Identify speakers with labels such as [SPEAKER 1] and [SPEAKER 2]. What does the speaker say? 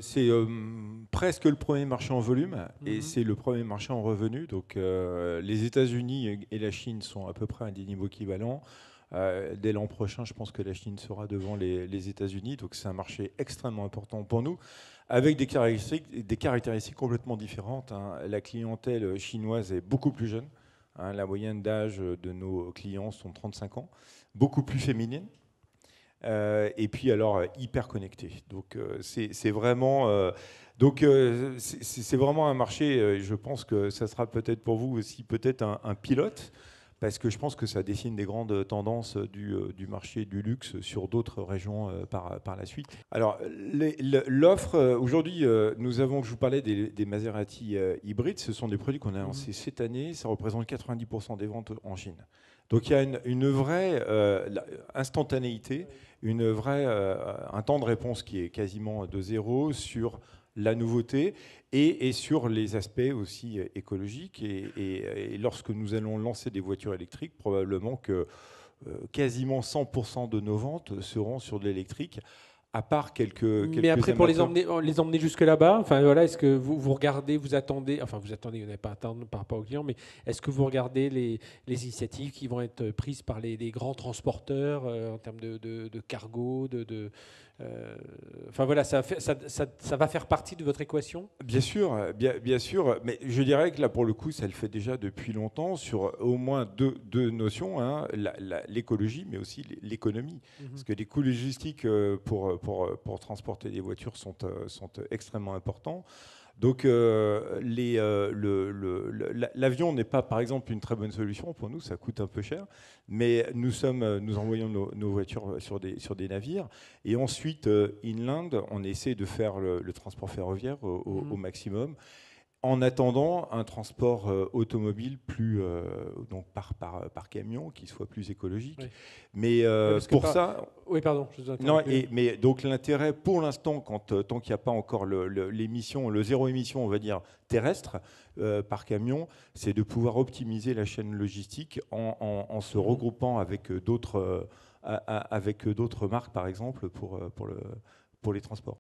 [SPEAKER 1] C'est presque le premier marché en volume et
[SPEAKER 2] Mhm.
[SPEAKER 1] c'est le premier marché en revenu. Donc les États-Unis et la Chine sont à peu près à des niveaux équivalents. Dès l'an prochain, je pense que la Chine sera devant les États-Unis. Donc c'est un marché extrêmement important pour nous, avec des caractéristiques complètement différentes, hein. La clientèle chinoise est beaucoup plus jeune, hein. La moyenne d'âge de nos clients sont 35 ans, beaucoup plus féminine. Et puis alors hyper connecté. Donc c'est vraiment c'est vraiment un marché. Je pense que ça sera peut-être pour vous aussi peut-être un pilote, parce que je pense que ça dessine des grandes tendances du marché du luxe sur d'autres régions par la suite. Alors l'offre aujourd'hui, nous avons, je vous parlais des Maserati hybrides, ce sont des produits qu'on a
[SPEAKER 2] Mhm.
[SPEAKER 1] lancés cette année, ça représente 90% des ventes en Chine. Donc il y a une vraie instantanéité, un temps de réponse qui est quasiment de zéro sur la nouveauté et sur les aspects aussi écologiques. Et lorsque nous allons lancer des voitures électriques, probablement que quasiment 100% de nos ventes seront sur de l'électrique, à part
[SPEAKER 2] Mais
[SPEAKER 1] quelques
[SPEAKER 2] après, pour
[SPEAKER 1] amateurs.
[SPEAKER 2] les emmener jusque là-bas, enfin voilà, est-ce que vous regardez, vous attendez, enfin vous attendez, vous n'avez pas à attendre par rapport aux clients, mais est-ce que vous regardez les initiatives qui vont être prises par les grands transporteurs en termes de cargo, enfin voilà, ça va faire partie de votre équation?
[SPEAKER 1] Bien sûr, mais je dirais que là, pour le coup, ça le fait déjà depuis longtemps sur au moins deux notions, hein, l'écologie, mais aussi l'économie. Parce
[SPEAKER 2] Mhm.
[SPEAKER 1] que les coûts logistiques pour transporter des voitures sont extrêmement importants. Donc, l'avion n'est pas, par exemple, une très bonne solution pour nous, ça coûte un peu cher, mais nous envoyons nos voitures sur des navires, et ensuite, inland, on essaie de faire le transport ferroviaire au
[SPEAKER 2] Mhm.
[SPEAKER 1] maximum, en attendant un transport automobile donc par camion, qui soit plus écologique.
[SPEAKER 2] Oui.
[SPEAKER 1] Mais
[SPEAKER 2] Ouais, parce que
[SPEAKER 1] pour ça,
[SPEAKER 2] Oui, pardon, je vous ai
[SPEAKER 1] non,
[SPEAKER 2] interrompu.
[SPEAKER 1] mais donc l'intérêt pour l'instant, tant qu'il n'y a pas encore l'émission, le zéro émission, on va dire terrestre par camion, c'est de pouvoir optimiser la chaîne logistique en se
[SPEAKER 2] Mhm.
[SPEAKER 1] regroupant avec d'autres marques, par exemple, pour les transports.